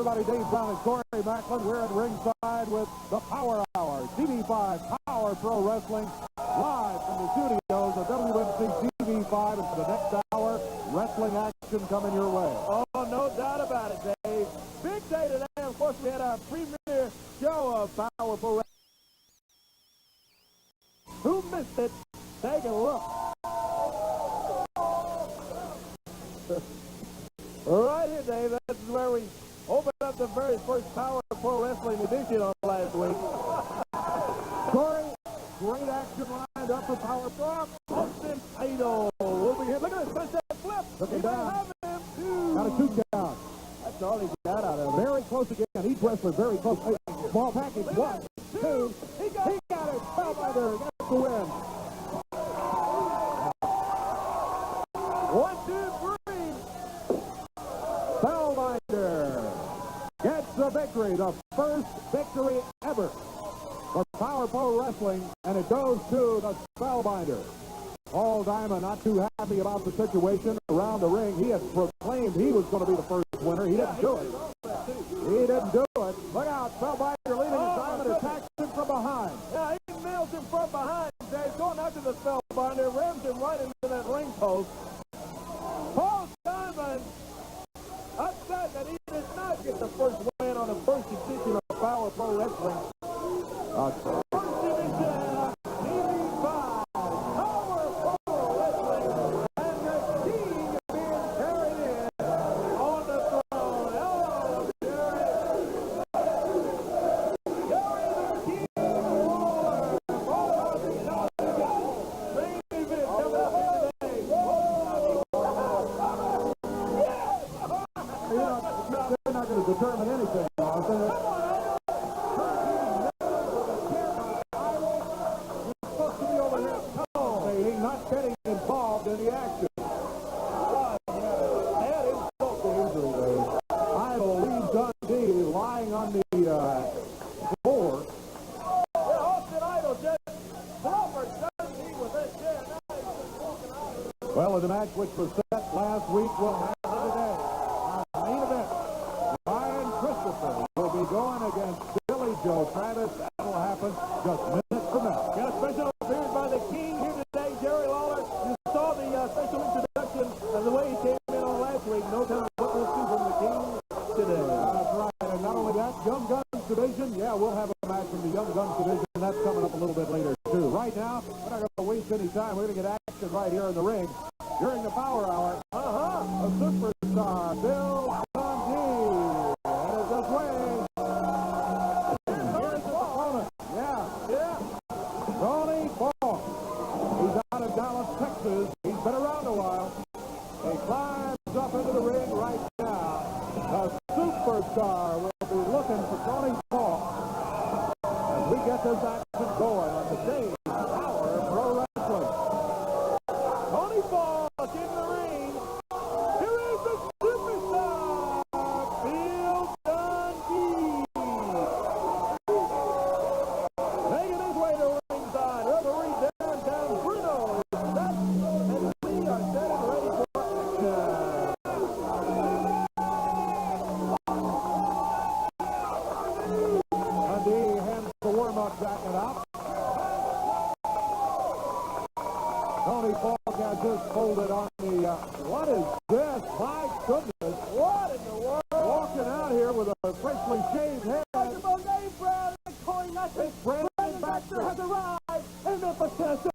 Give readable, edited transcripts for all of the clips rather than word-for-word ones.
everybody. Dave Brown and Corey Macklin. We're at ringside with the Power Hour. TV5 Power Pro Wrestling live from the studios of WNC TV5. And for the next hour, wrestling action coming your way. Oh, no doubt about it, Dave. Big day today. Of course, we had our premiere show of Power Pro Wrestling. Who missed it? Take a look. Right here, Dave. This is where we opened up the very first Power Pro Wrestling edition on last week. Corey, great action lined up for Power Pro. Austin Idol will be here. Look at this. Finish that flip. Looking down. Him. Got a 2 count. That's all he got out of it. Very close again. Each wrestler very close. Small package. 1, 2. He got it. Spellbinder gets the win. 1, 2, 3. Spellbinder gets the victory. The first victory ever for Power Pro Wrestling. And it goes to the Spellbinder. Paul Diamond not too happy about the situation around the ring. He had proclaimed he was going to be the first winner. He didn't do it. He didn't do it. Look out. Spellbinder leading his Diamond attacks him from behind. Yeah, he nails him from behind, Dave. Going after the Spellbinder, rams him right into that ring post. Paul Diamond upset that he did not get the first win on the first edition of Power Pro Wrestling. First edition of TV5 Power Pro Wrestling, and the king being carried in on the throne. Hello, Jerry. Jerry the King Lawler. Main event coming up here today. They're not going to determine anything. He's not getting involved in the action. I believe Dundee lying on the floor. Austin Idol just clobbered Dundee with that chair. Now he's just walking out. Well, the match which was set last week will happen today. Our main event, Ryan Christopher will be going against Billy Joe Travis. That will happen just minutes from now. Got a special appearance by the King here today, Jerry Lawler. You saw the special introduction of the way he came in on last week. No telling what we'll see from the King today. That's right. And not only that, Young Guns Division. Yeah, we'll have a match from the Young Guns Division. That's coming up a little bit later, too. Right now, we're not going to waste any time. We're going to get action right here in the ring. During the Power Hour, a superstar, Bill Dundee. That is his way. Here's his opponent. Yeah. Tony Ball. He's out of Dallas, Texas. He's been around a while. He climbs up into the ring right now. The superstar will be looking for Tony Ball as we get this action going on the stage. Power Pro Wrestling. Tony Ball in the ring. Here is the superstar, Bill Dundee. Making his way to ringside. Referee downtown Bruno is set, and we are set and ready for action. Dundee hands the warm-up jacket out. Tony Falk has this folded on the, what is this? My goodness. What in the world? Walking out here with a freshly shaved head. Talk about Dave Brown and Corey Macklin. Brandon Baxter has arrived in Memphis, Tennessee.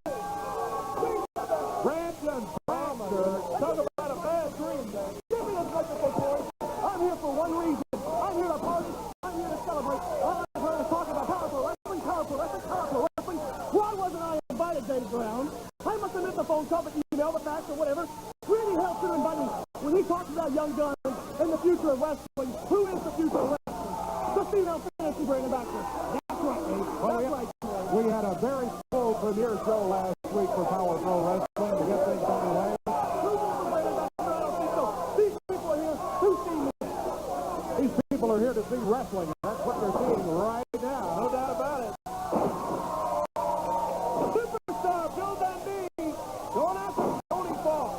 Brandon Baxter. Talk about a bad dream, man. Give me a microphone, boys. I'm here for one reason. I'm here to party. I'm here to celebrate. I'm here to talk about Power Pro Wrestling, Power Pro Wrestling, Power Pro Wrestling. Why wasn't I invited, Dave Brown? I must have missed the phone call, but email, the fax, or whatever. Really helps to invite me. When he talks about Young Guns and the future of wrestling, who is the future of wrestling? The female fantasy Brandon Baxter. That's right, Dave. That's right. We had a very full premiere show last week for Power Pro Wrestling to get things underway. Who wants to Brandon Baxter? I don't think so. These people are here who see me. These people are here to see wrestling. That's what they're seeing right now. No doubt about it. Superstar Bill Dundee going after Tony Falk.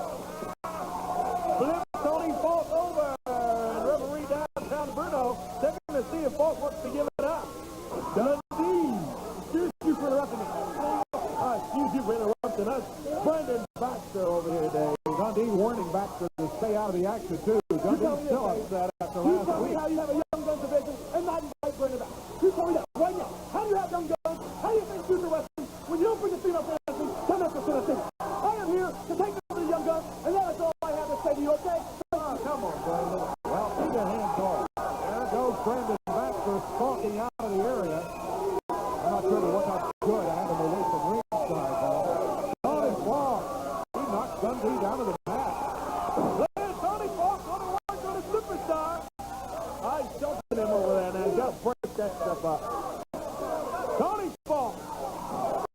Flip Tony Falk over, and referee downtown Bruno to stay out of the action, too. Dundee's still upset after last week. You tell me how you have a young gun division and not invite Brandon back. You tell me that right now. How do you have young guns? How do you think future wrestling when you don't bring the female fantasy come after Tennessee? I am here to take over the young guns, and that is all I have to say to you, okay? Oh, come on, Brandon. Well, keep your hands off. There goes Brandon Baxter stalking out of the area. I'm not sure to look up good. I had him away from ringside, though. Tony Falk. He knocked Dundee down to the mat. There's Tony Falk on the one to the superstar. I jumped him over there now. Just break that stuff up. Tony Falk.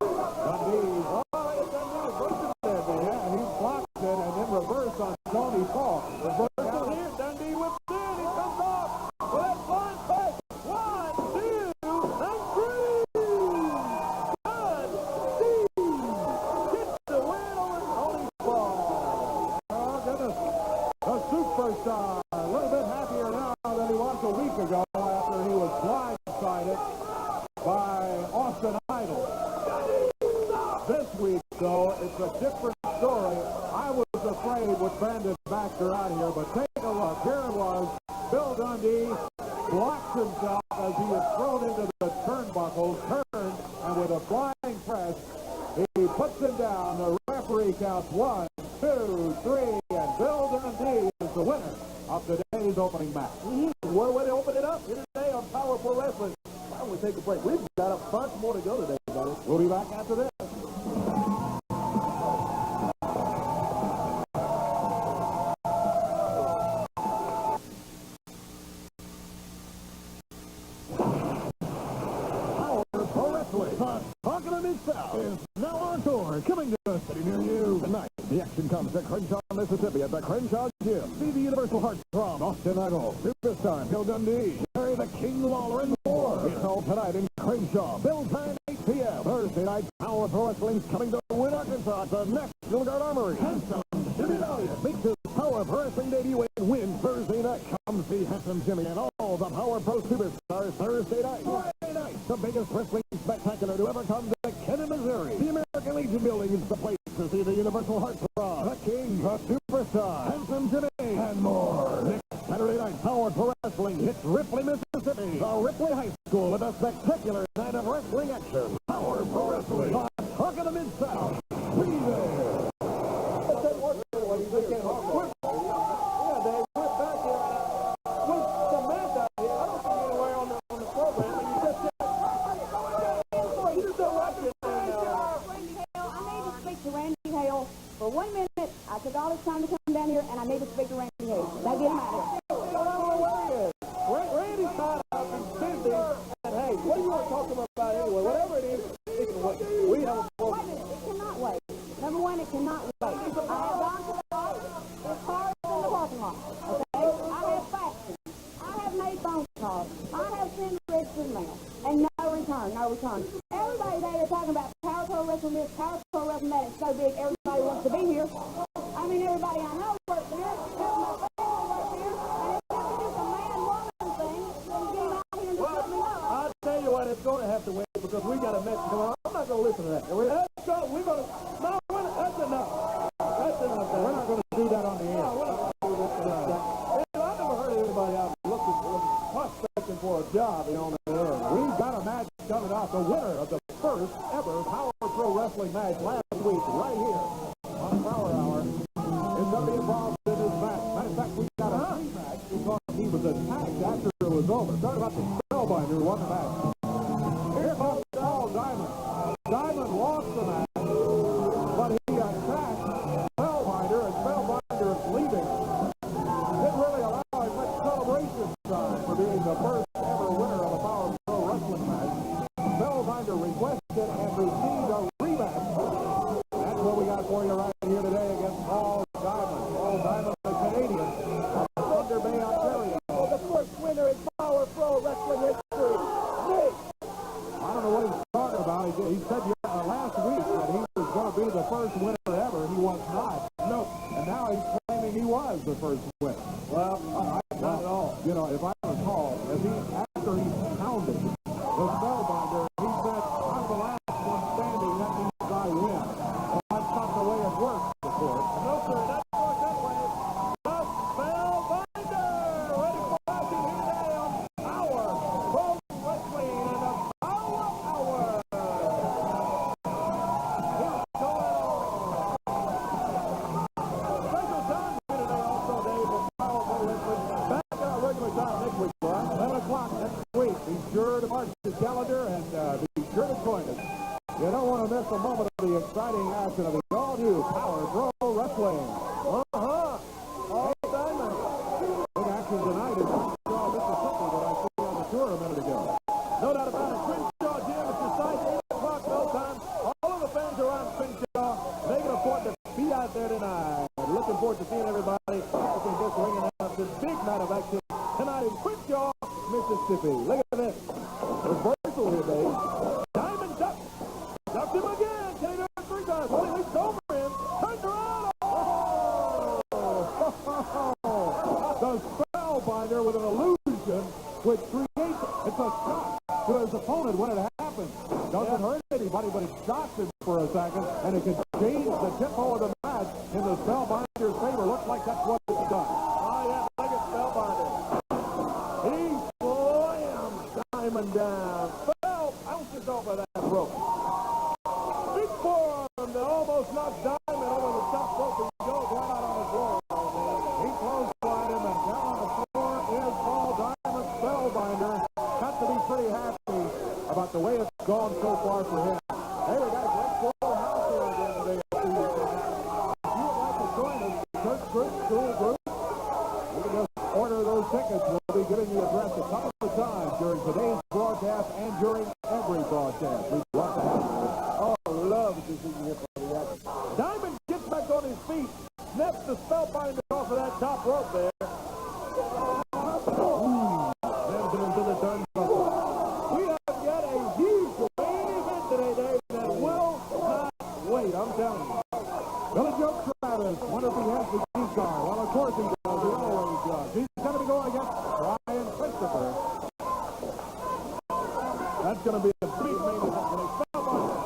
Dundee. Oh, Dundee reverses there. Yeah, he blocked it and then reversed on Tony Falk. Reversal here. Dundee whips in. He comes off. Well, that's flying back. 1, 2, and 3. Dundee gets the win over Tony Falk. Oh, goodness. The superstar. A little bit happier now than he was a week ago after he was blindsided by Austin Idol. This week, though, it's a different story. I was afraid with Brandon Baxter out here, but take a look. Here it was. Bill Dundee blocks himself as he is thrown into the turnbuckles, turns, and with a flying press, he puts him down. The referee counts 1, 2, 3, and Bill Dundee is the winner of today's opening match. What a way to open it up here today on Power Pro Wrestling. Why don't we take a break? We've got a bunch more to go today, buddy. We'll be back after this. Talking of Mid-South is now on tour, coming to a city near you. Tonight, the action comes to Crenshaw, Mississippi at the Crenshaw Gym. See the Universal Heartthrob, Austin Idol, Superstar, Bill Dundee, Jerry the King Lawler, and more. It's all tonight in Crenshaw. Bill time, 8 p.m. Thursday night, Power Pro Wrestling's coming to Wynn, Arkansas at the National Guard Armory. Handsome Jimmy Valiant makes his Power Pro Wrestling debut and win Thursday night. Come see Handsome Jimmy and all the Power Pro Superstars Thursday night. Friday night, the biggest wrestling spectacular to ever come to Kenton, Missouri. The American Legion Building is the place to see the Universal Heartthrob, the King, the Superstar, Handsome Jimmy, and more. Next Saturday night, Power Pro Wrestling hits Ripley, Mississippi. The Ripley High School with a spectacular night of wrestling action. Power Pro Wrestling on Talking of Mid-South. Be there. For 1 minute, I took all this time to come down here, and I need to speak to Randy Hayes. Now get him out of here. Randy's tied up and busy, and hey, what do you want to talk about anyway? Whatever it is, it can wait. We have a Wait a program. minute, it cannot wait. Number one, it cannot wait. I have gone to the car. There's cars in the parking lot. Okay? I have faxed. I have made phone calls. I have sent registered mail. And no return, no return. Everybody today is talking about Power Pro Wrestling this, Power Pro Wrestling that. It's so big, everybody wants to be here. I mean, everybody I know works here. Half my family works here. And it's just a man-woman thing. So you get out here and just let me know. I'll tell you what, it's going to have to wait because we got a message coming on. I'm not going to listen to that. We're going to, no, that's enough. That's enough. We're not going to do that on the air. No, we're not going to do this to that. I've never heard of anybody out looking for, prospecting for a job, on the air. We've got a match coming up. The winner of the first ever Power Pro Wrestling match last week, right here on Power Hour, is going to be involved in this match. Matter of fact, we got a rematch because he was attacked after it was over. Talk about the Spellbinder who won the match. Here comes Paul Diamond. Diamond lost the match, but he attacked Spellbinder, and Spellbinder is leaving. Didn't really allow him much celebration time for being the first ever winner of a Power Pro Wrestling match. Spellbinder requested and received a rematch. That's what we got for you right here today against Paul Diamond. Paul Diamond, the Canadian, from Thunder Bay, Ontario. The first winner in Power Pro Wrestling history. Me. I don't know what he's talking about. He said last week that he was going to be the first winner ever. He was not. Nope. And now he's claiming he was the first winner. Well, not at all. You know, if I recall, after he pounded the Spellbinder, he said, I'm the last one standing. That means I win. Well, that's not the way it works, of course. No, sir, that works that way. exciting action of the all-new Power Pro Wrestling. Paul Diamond. Big action tonight in Crenshaw, Mississippi that I see on the tour a minute ago. No doubt about it. Crenshaw Gym at your site, 8 o'clock bell time. All of the fans around Crenshaw making a point to be out there tonight. Looking forward to seeing everybody. Looking just ringing out this big night of action tonight in Crenshaw, Mississippi. Look at this. Reversal here, Dave. Diamond ducked. Ducked him again. Can he do it 3 times? Well, he leaps over him. Turns around. The Spellbinder with an illusion which creates, it's a shock to his opponent when it happens. Doesn't hurt anybody, but it shocks him for a second, and it can change the tempo of the match in the Spellbinder's favor. Looks like that's what it's done. Oh, yeah, look at Spellbinder. He slams Diamond down. Spell bounces over that rope. Big forearm that almost knocks Diamond over the top rope, and he goes right out on the floor. He clotheslined him, and down on the floor is Paul Diamond. Spellbinder got to be pretty happy about the way it's gone so far for him. Hey, we got a great full house here again today. If you would like to join us, Church Group, School Group, you can just order those tickets. We'll be giving the address a couple of times during today's broadcast and during every broadcast. We'd love to have you. Oh, love to see you here for the action. Diamond gets back on his feet, snaps the Spellbinder off of that top rope there. Sends him into the turnbuckle. We have got a huge main event today, Dave, that will not wait, I'm telling you. Billy Joe Travis, wonder if he has the key card. Well, of course he does. He always does. He's going to be going against Brian Christopher. That's going to be a big main event today. Spellbinder.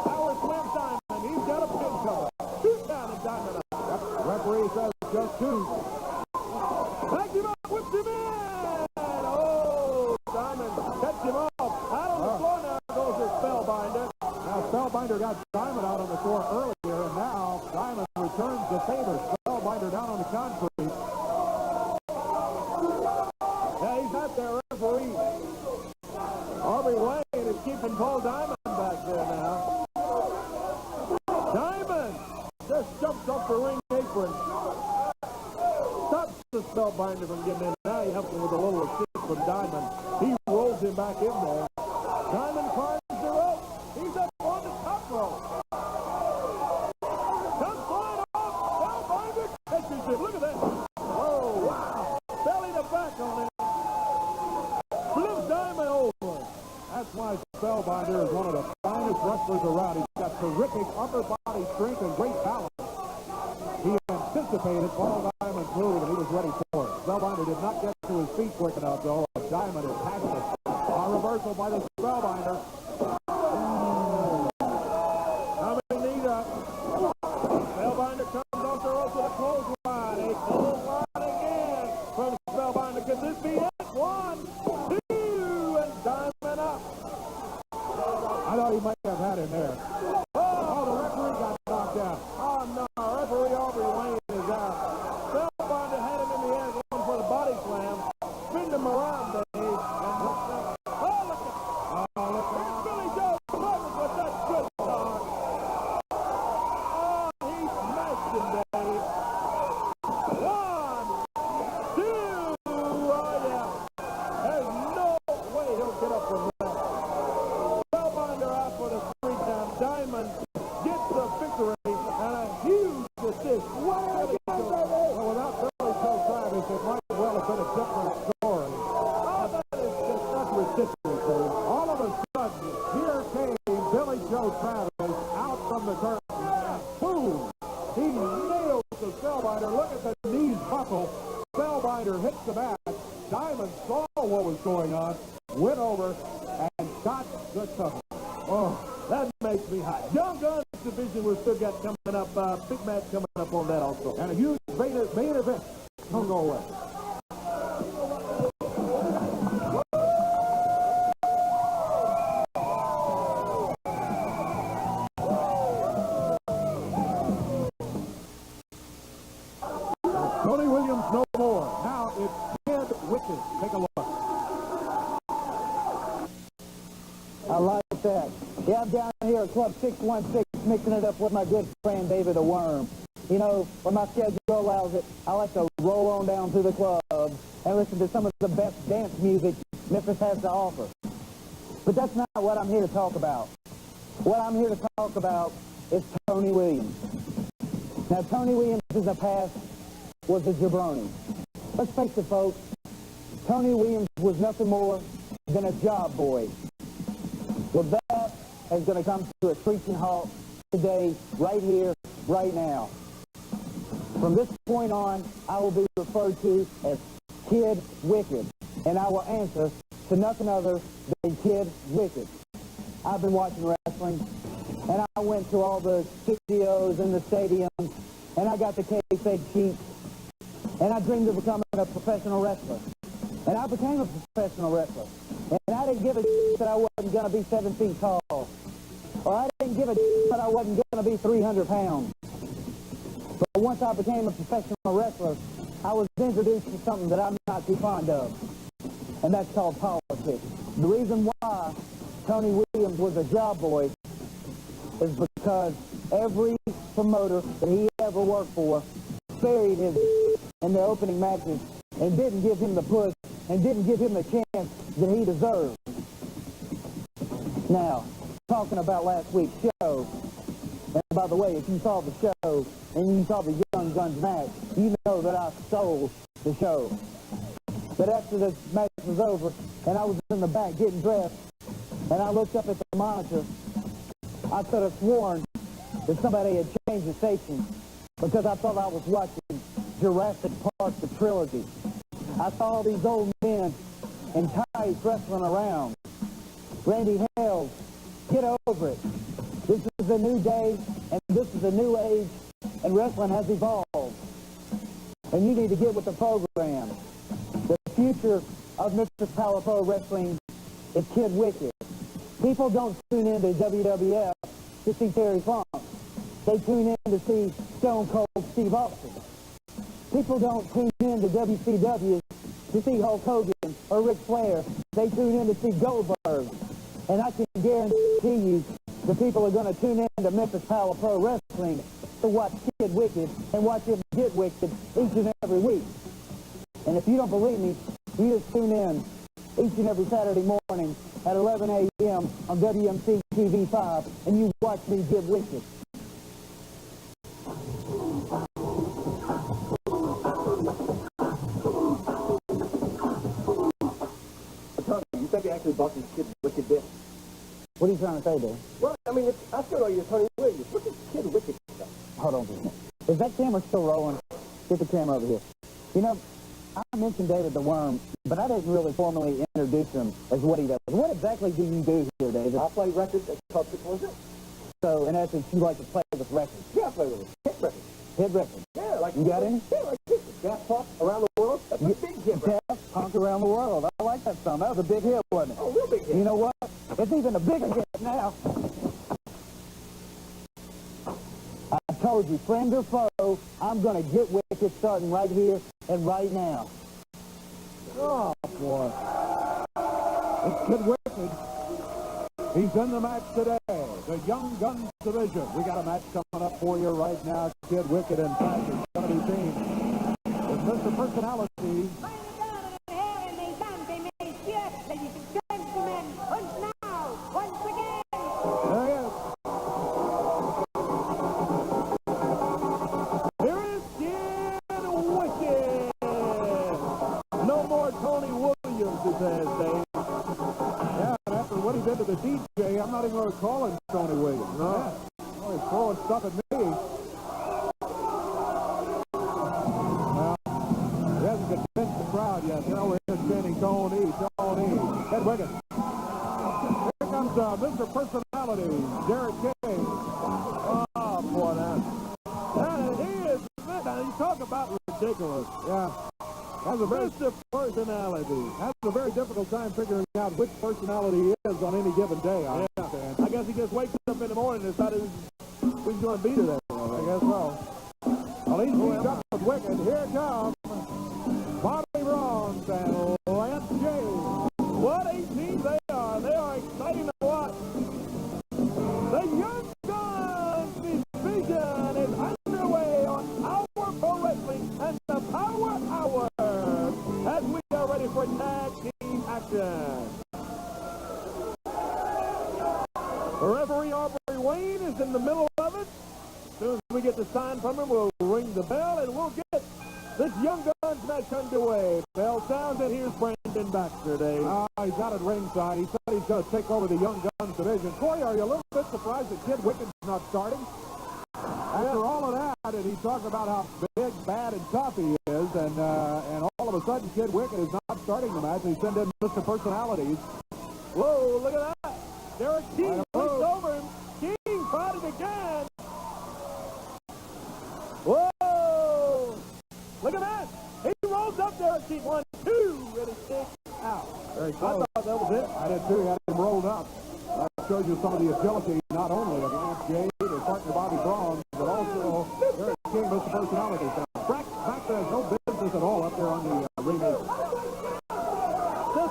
Power slam Diamond. He's got a pin cover. 2 down and Diamond up. Yep. Referee says just 2. Backed him up, whipped him in. Oh, Diamond catch him off. Out on the floor now goes the Spellbinder. Now, Spellbinder got Diamond out on the floor earlier, and now Diamond returns the favor. Spellbinder down on the concrete. Yeah, he's out there, referee. Aubrey Wayne is keeping Paul Diamond back there now. Diamond just jumps off the ring apron. Stops the Spellbinder from getting in. Now he helps him with a little assist from Diamond. He rolls him back in there. Diamond climbs the rope. He's up on the top rope. Comes flying off. Spellbinder catches him. Look at that. Oh, wow. Belly to back on it. Flips Diamond over. That's why Spellbinder is one of the finest wrestlers around. He's got terrific upper body strength and great balance. He anticipated Paul Diamond's move, and he was ready for it. Spellbinder did not get to his feet quick enough, though. Diamond is passionate. A reversal by the Spellbinder. Coming knee up. Spellbinder comes off the rope with a clothesline. A clothesline again from Spellbinder. Could this be it? 1, 2, and Diamond up. I thought he might have had him there. Oh, the referee got knocked out. Oh, no. Referee Aubrey Wayne is out. Spellbinder had him in the air going for the body slam. Spinned him around, Dave. And oh, look at Here's Billy Joe Travis with that good start. Oh, he smashed him, Dave. 1, 2. Oh, yeah. There's no way he'll get up from that. Spellbinder out for the 3 count. Diamond gets the victory and a huge assist. Well, without Billy Joe Travis, it might well have been a different story. Oh, that is just That's ridiculous, Dave. All of a sudden, here came Billy Joe Travis out from the curtain. Boom! He nails the Spellbinder. Look at the knees buckle. Spellbinder hits the mat. Diamond saw what was going on, went over, and got the cover. Oh, that makes me hot. Young Guns division we've still got coming up. Big match coming up on that also. And a huge main event. Don't go away. Tony Williams no more. Now it's Ted Wicked. Take a look. I like that. Yeah, I'm down here at Club 616 Mickey mixing it up with my good friend David the Worm. You know, when my schedule allows it, I like to roll on down to the club and listen to some of the best dance music Memphis has to offer. But that's not what I'm here to talk about. What I'm here to talk about is Tony Williams. Now, Tony Williams in the past was a jabroni. Let's face it, folks. Tony Williams was nothing more than a job boy. Well, that is going to come to a screeching halt today, right here, right now. From this point on, I will be referred to as Kid Wicked, and I will answer to nothing other than Kid Wicked. I've been watching wrestling, and I went to all the studios and the stadiums, and I got the kayfabe sheets, and I dreamed of becoming a professional wrestler. And I became a professional wrestler. And I didn't give a that I wasn't going to be 7 feet tall. Or I didn't give a that I wasn't going to be 300 pounds. But once I became a professional wrestler, I was introduced to something that I'm not too fond of. And that's called politics. The reason why Tony Williams was a job boy is because every promoter that he ever worked for buried his in the opening matches and didn't give him the push and didn't give him the chance that he deserved. Now, talking about last week's show, and by the way, if you saw the show and you saw the Young Guns match, you know that I stole the show. But after the match was over and I was in the back getting dressed and I looked up at the monitor, I could have sworn that somebody had changed the station because I thought I was watching Jurassic Park, the trilogy. I saw these old men in ties wrestling around. Randy Hales, get over it. This is a new day, and this is a new age, and wrestling has evolved. And you need to get with the program. The future of Memphis Power Pro Wrestling is Kid Wicked. People don't tune in to WWF to see Terry Funk. They tune in to see Stone Cold Steve Austin. People don't tune in to WCW to see Hulk Hogan or Ric Flair. They tune in to see Goldberg. And I can guarantee you the people are going to tune in to Memphis Power Pro Wrestling to watch Kid Wicked and watch him get wicked each and every week. And if you don't believe me, you just tune in each and every Saturday morning at 11 a.m. on WMC TV5 and you watch me get wicked. You think he actually bought this Kid Wicked bit? What are you trying to say there? Well, I mean, I still know you're Tony Williams. What's this Kid Wicked stuff? Hold on for a minute. Is that camera still rolling? Get the camera over here. You know, I mentioned David the Worm, but I didn't really formally introduce him as what he does. What exactly do you do here, David? I play records at Club 616. So, in essence, you like to play with records. Yeah, I play with it. Hit records. Hit records. Yeah, like... You got any? Yeah, like this. Gas Pop Around the World. That's a big hit record. Yeah, Punk Around the World. I like that song. That was a big hit, wasn't it? Oh, real big hit. You know what? It's even a bigger hit now. I told you, friend or foe, I'm going to get wicked starting right here and right now. Oh, boy. It's Kid Wicked. He's in the match today. The Young Guns division. We got a match coming up for you right now. Kid Wicked, in fact, is going to be seen with Mr. Personality. There he is. Here is Kid Wicked. No more Tony Williams, he says, Dave. Yeah, and after what he did to the DJ, I'm not even going to call him Tony Williams. No. Yeah. Oh, he's throwing stuff at me. Well, he hasn't convinced the crowd yet. They're over here chanting Tony, Tony. Kid Wicked. Here comes Mr. Personality, Derek King. Oh, boy, that he is, man, you talk about ridiculous. Yeah. Has a very Mr. Personality. has a very difficult time figuring out which personality he is on any given day. I understand. I guess he just wakes up in the morning and decided he's going to be today. I guess so. Well, he's teamed up with Wicked. Here comes Bobby Rones and Lance James. What a team they are. They are exciting to watch. The Young Guns action. The referee, Aubrey Wayne, is in the middle of it. As soon as we get the sign from him, we'll ring the bell, and we'll get this Young Guns match underway. Bell sounds, and here's Brandon Baxter, Dave. He's out at ringside. He said he's going to take over the Young Guns division. Corey, are you a little bit surprised that Kid Wicked's not starting? After all of that, and he talked about how big, bad, and tough he is, and all of a sudden Kid Wicked is not starting the match. He sent in Mr. Personalities. Whoa, look at that. Derek King flips over him. King fought it again. Whoa! Look at that. He rolls up Derek King. 1, 2, and he sticks out. Very I close. thought that was it. I did too. He had him rolled up. That shows you some of the agility, not only of Lance Jade, his partner Bobby Braun, but also Derek King, Mr. Personalities. Baxter has no business at all up there on the ring. Just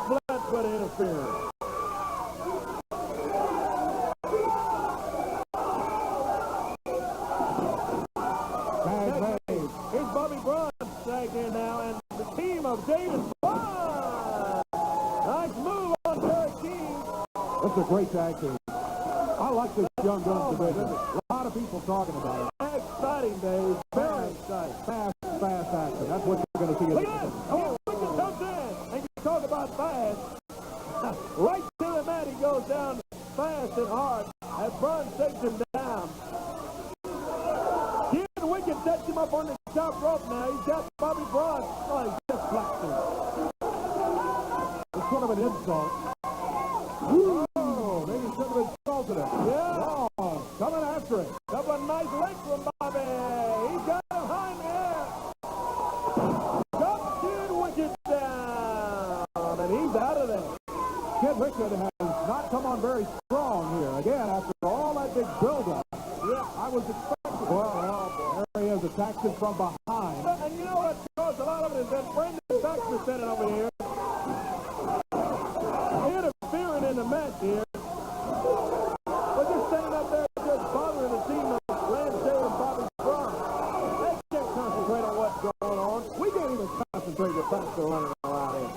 flat foot interference. Here's Bobby Braun tagged in now, and the team of David Braun. Nice move on Derek King. This is a great tag team. I like this Young Guns division. A lot of people talking about it. Exciting, Dave. Very exciting. Fast action. That's what you're going to see. Look at this. Oh, Wicked comes in. And you talk about fast. Right to the mat, he goes down fast and hard as Braun takes him down. Kid Wicked sets him up on the top rope now. He's got Bobby Braun. Oh, he's just flapped him. It's sort of an insult. Oh, maybe he should have insulted him. Yeah. Oh, coming after him. Couple of nice legs from Bobby. He's got him high in the air. Got Kid Wicked down. And he's out of there. Kid Wicked has not come on very strong here. Again, after all that big build-up. Yeah. I was expecting. Well, there he is, attacks him from behind. And you know what caused a lot of it is that Brandon Baxter standing over here. Interfering in the match here. But just standing up there just bothering the team of Lance Jade and Bobby Braun. They can't concentrate on what's going on. We can't even concentrate with Baxter running around here.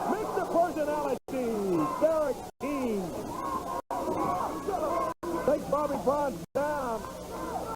Mr. Personality, Derek King. Takes Bobby Braun down.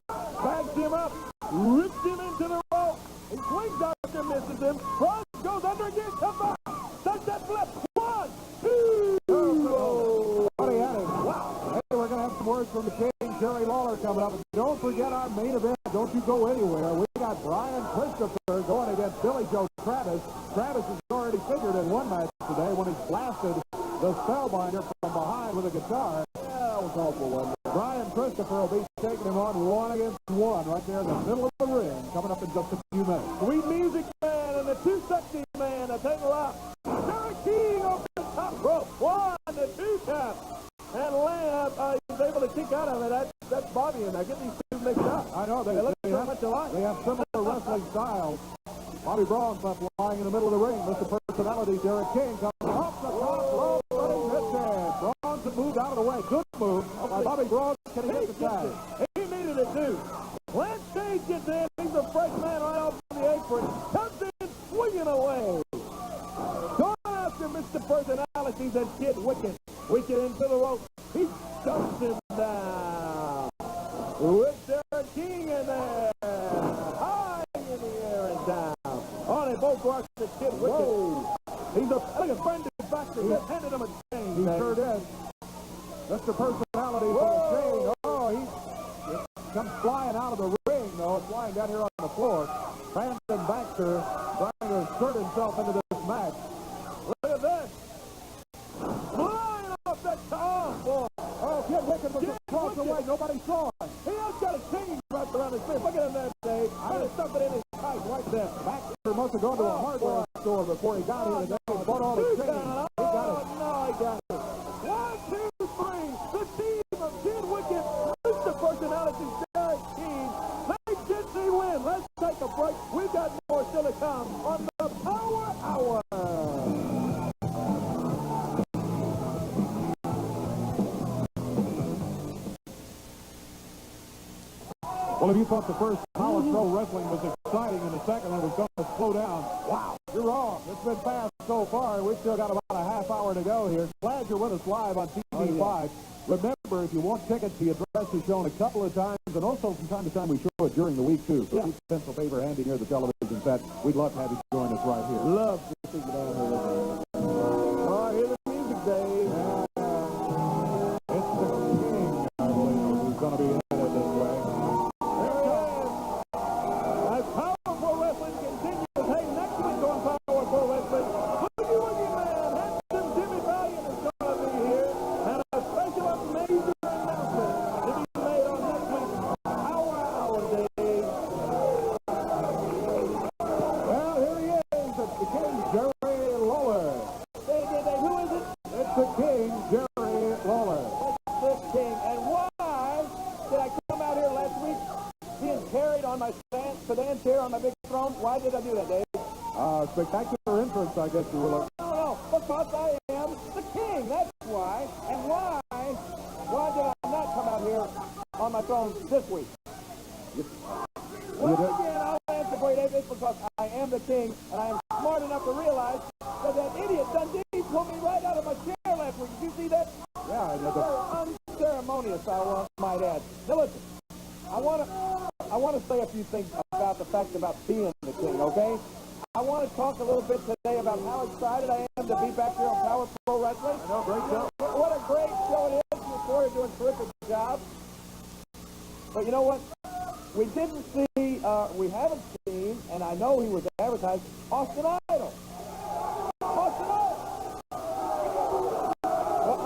Bags him up. Rips him into the rope. He swings out there, misses him. Braun goes under again. Come back. Does that flip. 1, 2. Oh. Buddy at him. Wow. Hey, we're going to have some words from the King, Jerry Lawler, coming up. Don't forget our main event. Don't you go anywhere. We got Brian Christopher going against Billy Joe Travis. Travis has already figured in one match today when he blasted the Spellbinder from behind with a guitar. That was awful, wasn't it? Brian Christopher will be taking him on 1 against 1 right there in the middle of the ring, coming up in just a few minutes. Sweet music man and the too sexy man. I take a lot. Derek King off the top rope. 1, 2 tap. And Lamb is able to kick out of it. That's Bobby and I get these two mixed up. I know they look have, so much alike. They have similar wrestling styles. Bobby Braun's up lying in the middle of the ring. Mr. Personality, Derek King, comes off the top rope, but he hits it. Braun's moved out of the way. Good move by Bobby Braun. Can he get the tag? He needed it too. Lance Jade gets in. He's a fresh man right off the apron. Comes in swinging away. Going after Mr. Personalities and Kid Wicked. Wicked into the rope. He dumps him down. With Derek King in there. High in the air and down. Oh, they both rush the Kid Wicked. Whoa. He's a, look at Brandon Baxter. He handed him a chain. He sure did. Mr. Personality for the chain. Oh, he comes flying out of the ring, though. Flying down here on the floor. Brandon Baxter trying to insert himself into this match. Look at this. Flying off that top. Oh, Kid Wicked was across the way. Nobody saw him. He has got a chain wrapped around his face. Look at him there, Dave. There's something in his tight right there. Baxter must have gone to a hardware store before he got here today. He bought all the chains. He got it. No, he got it. 1, 2, 3. The team of Kid Wicked. Mr. Personality, Derek King. They did see win. Let's take a break. We've got more still to come on the Power Hour. Well, if you thought the first Power Pro Wrestling was exciting and the second one was going to slow down, wow, you're wrong. It's been fast so far. We've still got about a half hour to go here. Glad you're with us live on TV5. Remember, if you want tickets, the address is shown a couple of times, and also from time to time we show it during the week, too. So keep a pencil paper handy near the television set. We'd love to have you join us right here. Love to see you down here with me. Oh, hear the music, Dave. It's the King, I believe, who's going to be headed this way. There he is. As Powerful Wrestling continues, hey, next week on Powerful Wrestling, Boogie Woogie Man, handsome Jimmy Valiant is going to be here, and a special major announcement to be made on next week's Hour, Dave. Well, here he is. It's the King, Jerry Lawler. Dave, who is it? It's the King, Jerry Lawler. It's the King. And why did I come out here last week being carried on my sedan chair on my big throne? Why did I do that, Dave? Spectacular entrance, I guess you were looking. No, because I am the King. That's why. And why did I not come out here on my throne this week? Once again, I'll answer for you, Dave. It's because I am the King, and I am smart enough to realize that idiot Dundee pulled me right out of my chair last week. Did you see that? Yeah, Very unceremonious, I might add. Now listen, I want to say a few things about the fact about being the King, okay? I want to talk a little bit today about how excited I am to be back here on Power Pro Wrestling. no, great show. What a great show it is. You four are doing a terrific job. But you know what? We didn't see, we haven't seen, and I know he was advertised, Austin Idol. Austin Idol. Well,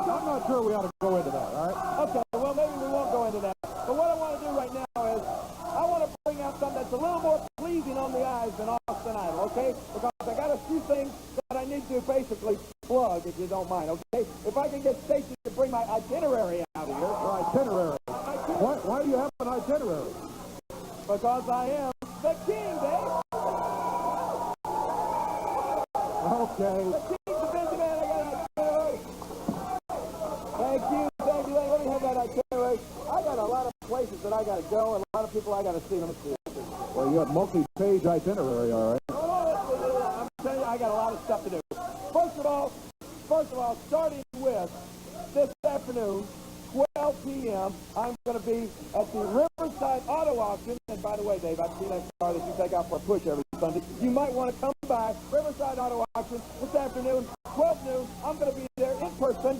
I'm not sure we ought to go into that, all right? okay, well, maybe we won't go into that. But what I want to do right now is I want to bring out something that's a little more pleasing on the eyes than Austin Idol, okay? Because I got a few things that I need to basically plug, if you don't mind, okay? If I can get Stacy to bring my itinerary out here. Your itinerary. Why do you have an itinerary? Because I am the King, Dave. Okay. The King's a busy man. I got an itinerary. Thank you. Let me have that itinerary. I got a lot of places that I got to go and a lot of people I got to see. Let me see. Well, you have multi-page itinerary, all right? I'm telling you, I got a lot of stuff to do. First of all, starting with this afternoon, 12 p.m., I'm going to be at the Riverside Auto Auction. And by the way, Dave, I've seen that car that you take out for a push every Sunday. You might want to come by Riverside Auto Auction this afternoon, 12 noon. I'm going to be there in person.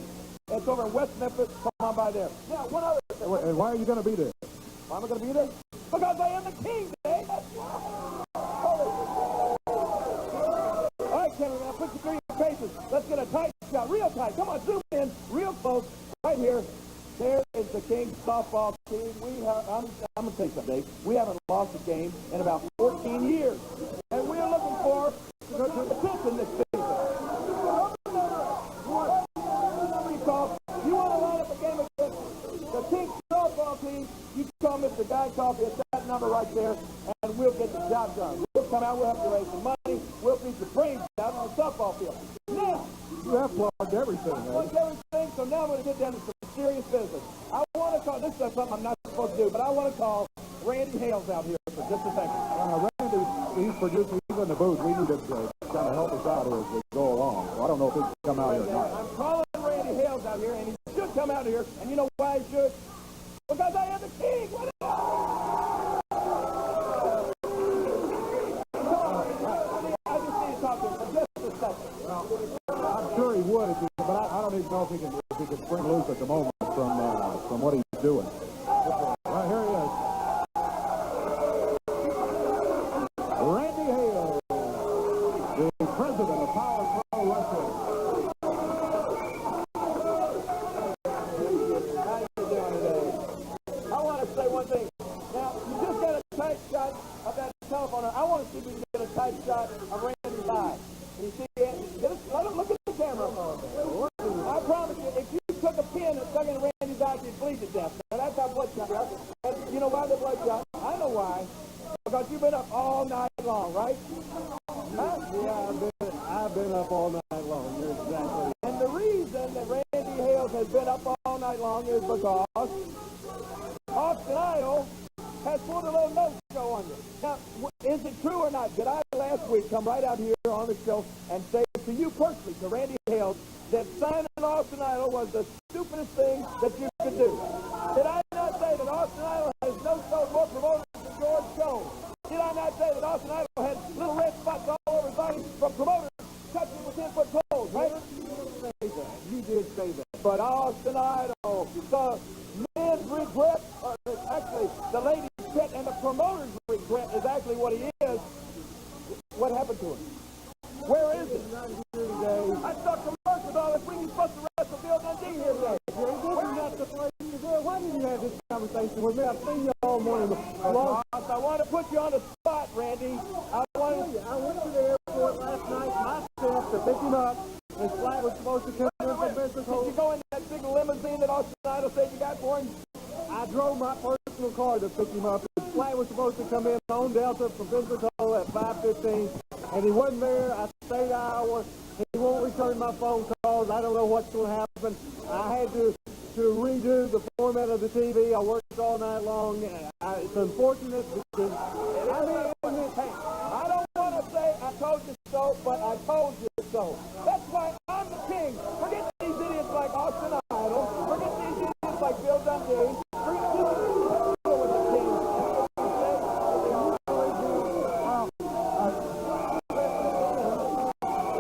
It's over in West Memphis. Come on by there. Now, one other thing. And why are you going to be there? Why am I going to be there? Because I am the King, Dave. That's why. All right, Kenny, now put you through your faces. Let's get a tight shot, real tight. Come on, zoom in, real close, right here. There is the King softball team. I'm going to tell you something, Dave. We haven't lost a game in about 14 years. And we're looking for attention this season. You want to line up a game against the King softball team, you call Mr. Guy Coffee at that number right there, and we'll get the job done. We'll come out, we'll have to raise some money, we'll beat your brains out on the softball field. Now, You have plugged everything, plugged everything, so now I'm going to get down to some serious business. I want to call, this is something I'm not supposed to do, but I want to call Randy Hales out here for just a second. Randy, he's producing, he's in the booth. We need to kind of help us out here as we go along. So I don't know if he can come out here or not. I'm calling Randy Hales out here, and he should come out here, and you know why he should? Because I am the King! What I just need to talk to him for just a second. Well, I'm sure he would, but I don't even know if he can spring loose at the moment from what he's doing. Well, here he is. Randy Hales, the president of Power Pro Wrestling. How you doing today? I want to say one thing. Now, you just got a tight shot of that telephone. I want to see if we can get a tight shot of Randy's eye. Can you see it? Let him look at the camera. I promise you, if you took a pin and stuck it in Randy's eye, you'd bleed to death. Now, that's how bloodshot you are. And you know why they're bloodshot? I know why. Because you've been up all night long, right? Huh? Yeah, I've been up all night long. You're exactly. And the reason that Randy Hales has been up all night long is because Austin Idol has put a little no-show on you. Now, is it true or not, did I last week come right out here on the show and say to you personally, to Randy Hales, that signing Austin Idol was the stupidest thing that you could do? Did I not say that Austin Idol has no more promoters than George Jones? Did I not say that Austin Idol had little red spots all over his body from promoters touching with 10-foot poles, right? You did say that. But Austin Idol, the men's regret, or actually the ladies' regret and the promoter's regret is actually what he is. What happened to him? Where is it? Not here today. I saw commercials all this week. He's supposed to wrestle Bill Dundee here today. We're not the place to do it. Why didn't you have this conversation with me? I've seen you all morning. I want to put you on the spot, Randy. I went to the airport last night myself to pick him up. His flight was supposed to come in from Business Hall. Did you go in that big limousine that Austin Idol said you got for him? I drove my personal car to pick him up. His flight was supposed to come in on Delta from Business Hall at 5:15, and he wasn't there. I stayed an hour. He won't return my phone calls. I don't know what's going to happen. I had to redo the format of the TV. I worked all night long. It's unfortunate because I don't want to say I told you so, but I told you so. That's why I'm the king. Forget these idiots like Austin Idol. Forget these idiots like Bill Dundee. Forget these idiots with the king.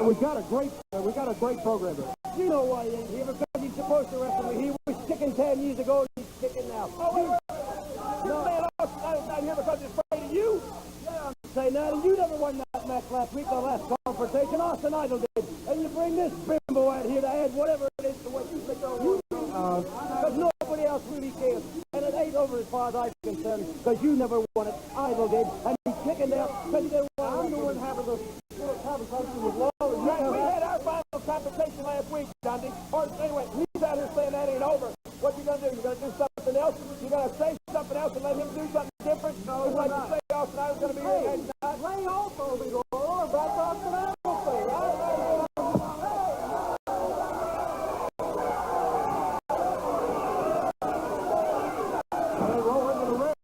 We got a great program here. You know why he ain't here, because he's supposed to wrestle me. He was chicken 10 years ago, and he's chicken now. This man Austin Idol's not here because he's afraid of you. Yeah, I'm saying that, and you never won that match last week, the last confrontation. Austin Idol did. And you bring this bimbo out here to add whatever it is to what you think of you. Because nobody else really cares. And it ain't over as far as I'm concerned, because you never won it. Idol did. And he's chickened out because he didn't want it. I'm the one having the conversation with Law. We had our final compensation last week, Dundee. Or anyway, he's out here saying that ain't over. What you gonna do? You gonna do something else? You gonna say something else and let him do something different? No, it's like you say Austin Idol's gonna be here and not. Lay off over the Lord. That's Austin Idol's thing. They roll into the ring.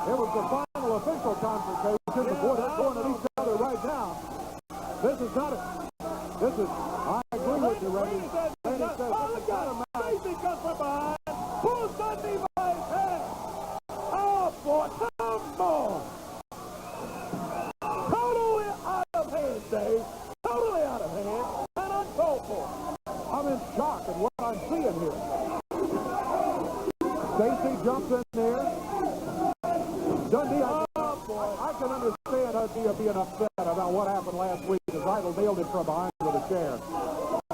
It was the final official confrontation. The boy, they're going at each other right now. This is not it. This is, I agree with you, Randy. Randy says, this is not a match. Stacy comes from behind. Pulls Dundee by his head. Oh, boy. Come on. Totally out of hand, Dave. Totally out of hand. And uncalled for. I'm in shock at what I'm seeing here. Stacy jumps in there. Dundee, I can understand Dundee being upset about what happened last week as Idol nailed him from behind with a chair.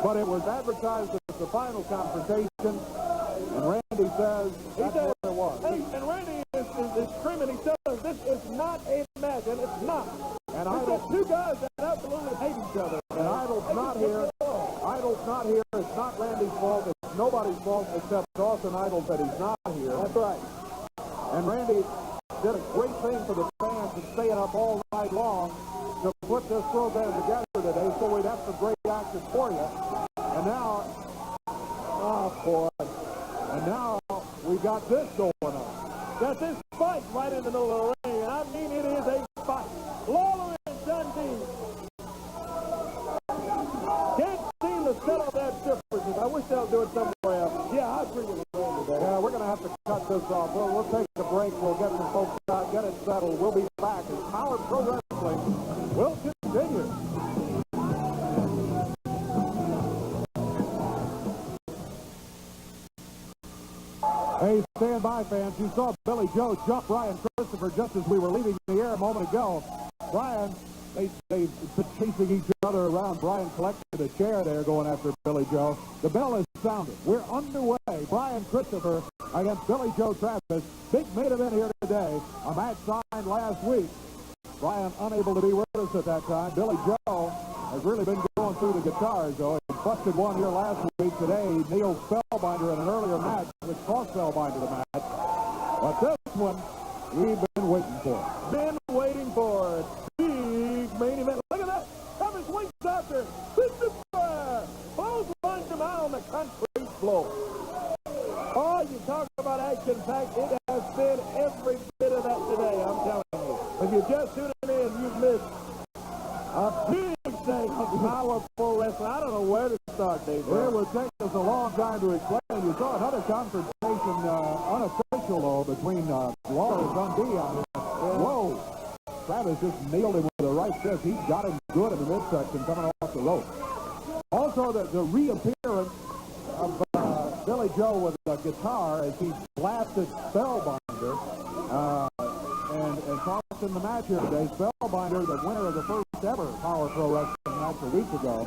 But it was advertised as the final confrontation, and Randy says that's what it was. Hey, and Randy is screaming. He says this is not a match, and it's not. And It's Idol, just two guys that absolutely hate each other. and Idol's not here. Idol's not here. It's not Randy's fault. It's nobody's fault except Austin Idol that he's not here. That's right. And Randy did a great thing for the fans and staying up all night long to put this program together today, so we'd have some great action for you. And now, and now we got this going on. Got this fight right in the middle of the ring, and I mean it is a fight. Lawler and Dundee can't seem to settle their differences. I wish they would do it somewhere else. Yeah, I agree with you today. Yeah, we're going to have to cut this off. We'll take a break. We'll get some folks out, get it settled. We'll be back as Power Pro Wrestling will continue. Hey, stand by, fans. You saw Billy Joe jump Brian Christopher just as we were leaving the air a moment ago. Brian, they've been chasing each other around. Brian collected a chair there going after Billy Joe. The bell is sounded. We're underway. Brian Christopher against Billy Joe Travis. Big main event here today. A match signed last week. Brian unable to be with us at that time. Billy Joe has really been going through the guitars, though. He busted one here last week. Today, Neil Spellbinder in an earlier match, which cost Spellbinder the match. But this one, we've been waiting for. Been waiting for it. Big main event. Look at that. Travis swings out there. Christopher both runs him out on the concrete floor. Oh, you talk about action-packed. It has been every bit of that today, I'm telling you. If you're just tuning in, you've missed A big day of powerful wrestling. I don't know where to start, Dave. It would take us a long time to explain. You saw another confrontation, unofficial though, between Lawler and Dundee on it. Whoa! Travis just nailed him with a right fist. He got him good in the midsection coming off the rope. Also, the reappearance of Billy Joe with a guitar as he blasted Spellbinder and cost him the match here today. Spellbinder, the winner of the first ever Power Pro Wrestling match a week ago.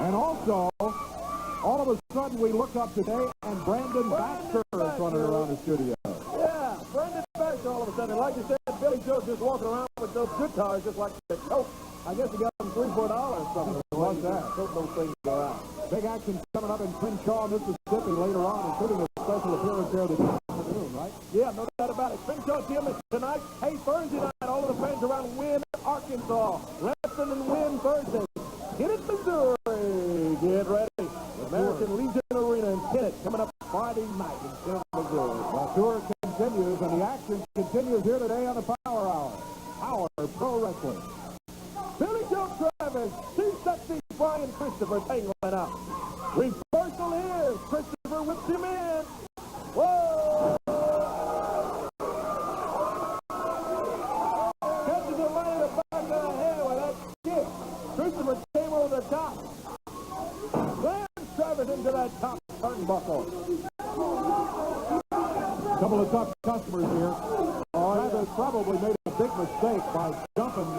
And also, all of a sudden we look up today and Brandon Baxter is running around the studio. Yeah, Brandon Baxter all of a sudden. Like you said, Billy Joe just walking around with those guitars just like the Coke. I guess he got them $3-4 or something. What's that? Took those things around. Big action coming up in Crenshaw, Mississippi later on, including a special appearance there this afternoon, right? Yeah, no doubt about it. Crenshaw Gym is tonight. Hey, Thursday night, all of the fans around Wynn, Arkansas. Wrestling in Wynn Thursday. Kennett, Missouri. Get ready. American Legion Arena in Kennett coming up Friday night in Kennett, Missouri. The tour continues, and the action continues here today on the Power Hour. Power Pro Wrestling. Billy Joe Travis, Steve Sexy, Brian Christopher tangling up. Reversal here. Christopher whips him in. Whoa! Catches him right in the back of the head with that kick. Christopher came over the top. Slams Travis into that top turnbuckle. Couple of tough customers here. Travis probably made a big mistake by jumping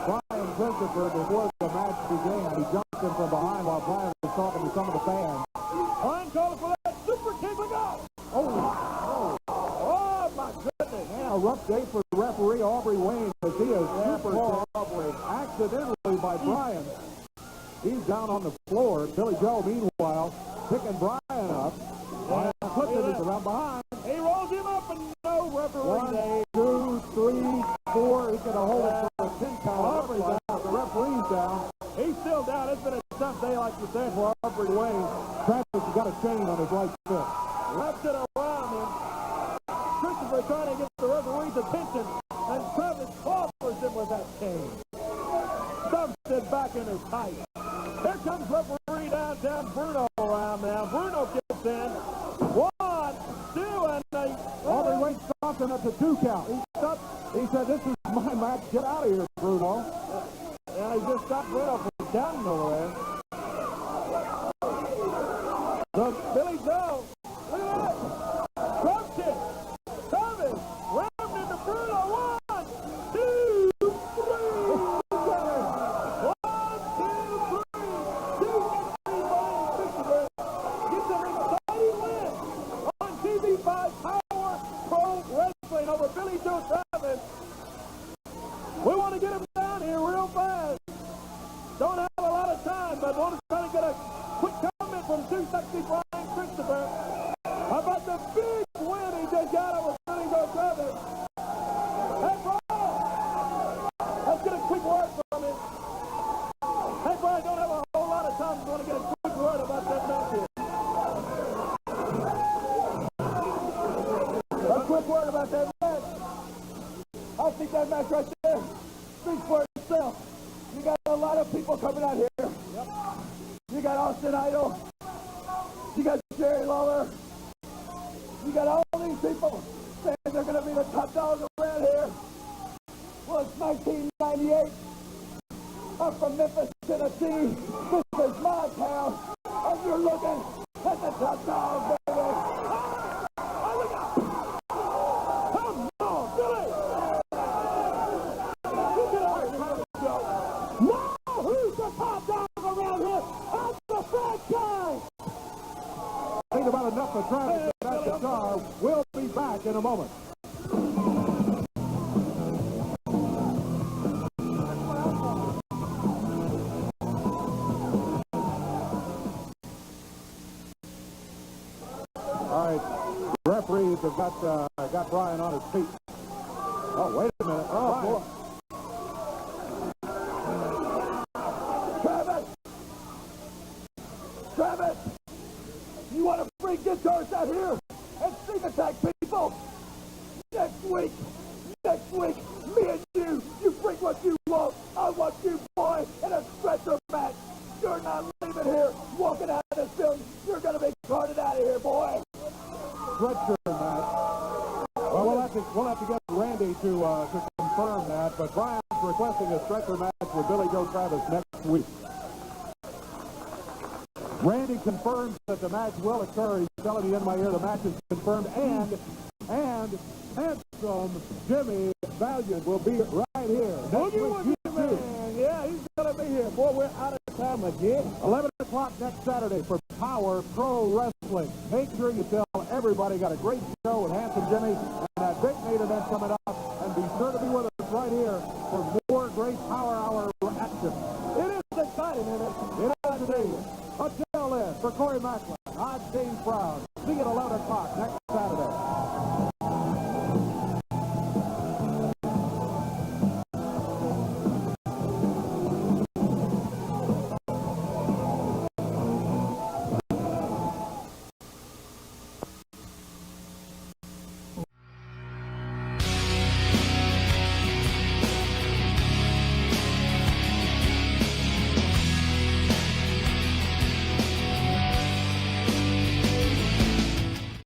Brian Christopher before the match began. He jumped him from behind while Brian was talking to some of the fans. Brian calling for that super kick. Look out! Oh, my goodness. And a rough day for the referee, Aubrey Wayne, as he is super accidentally by Brian. He's down on the floor. Billy Joe, meanwhile, picking Brian up. Brian flipping it around behind. He rolls him up and no referee. 1, 2, 3, 4. He's going to hold it for a 10 count. Aubrey's out. The referee's down. He's still down. It's been a tough day, like you said, for Aubrey Wayne. Travis has got a chain on his right fist. Wraps it around him. Christopher trying to get the referee's attention, and Travis clobbers him with that chain. Stuffs it back in his tight. Here comes referee down Bruno around now. Bruno gets in. 1, 2, and they... Aubrey Wayne stops him at the 2 count. He said, "This is my match. Get out of here, Bruno." And he just stopped Bruno from down nowhere. So Billy Joe, look at that. Drop kick. Travis rammed into Bruno. 1, 2, 3. 1, 2, 3. 2 Christopher gets an exciting win on TV5 Power Pro Wrestling over Billy Joe Travis. We want to get him down here real fast. Don't have a lot of time, but want to try to get a quick comment from Too Sexy Brian Christopher about the big win he just got over Billy Joe Travis. Hey, Brian, let's get a quick word from him. Hey, Brian, don't have a whole lot of time. We want to get a quick word about that match here. A quick word about that match. I think that match right there speaks for itself. You got a lot of people coming out here. Yep. You got Austin Idol. You got Jerry Lawler. You got all these people saying they're going to be the top dogs around here. Well, it's 1998. I'm from Memphis, Tennessee. This is my town. And you're looking at the top dogs, baby. Oh, look out. Come on, Billy. Now, who's the top dog around here? I'm the fat guy. Ain't about enough for Travis to that guitar. We'll be back in a moment. All right, referees have got Brian on his feet. Oh, wait a minute. Oh, boy. Travis, you want to bring guitars out here and sing attack people? Next week, me and you bring what you want. I want you, boy. not leaving here, walking out of this building. You're going to be carted out of here, boy. Redshirt match. Well, we'll have to get Randy to confirm that, but Brian's requesting a stretcher match with Billy Joe Travis next week. Randy confirms that the match will occur. He's telling me in my ear the match is confirmed, and handsome Jimmy Valiant will be right here. Boogie Woogie, man. Yeah, he's going to be here. Boy, we're out of time again. 11 o'clock next Saturday for Power Pro Wrestling. Make sure you tell everybody got a great show with Handsome Jimmy and that big main event coming up. And be sure to be with us right here for more great Power Hour action. It is exciting, isn't it? It is today. Until then, for Corey Macklin.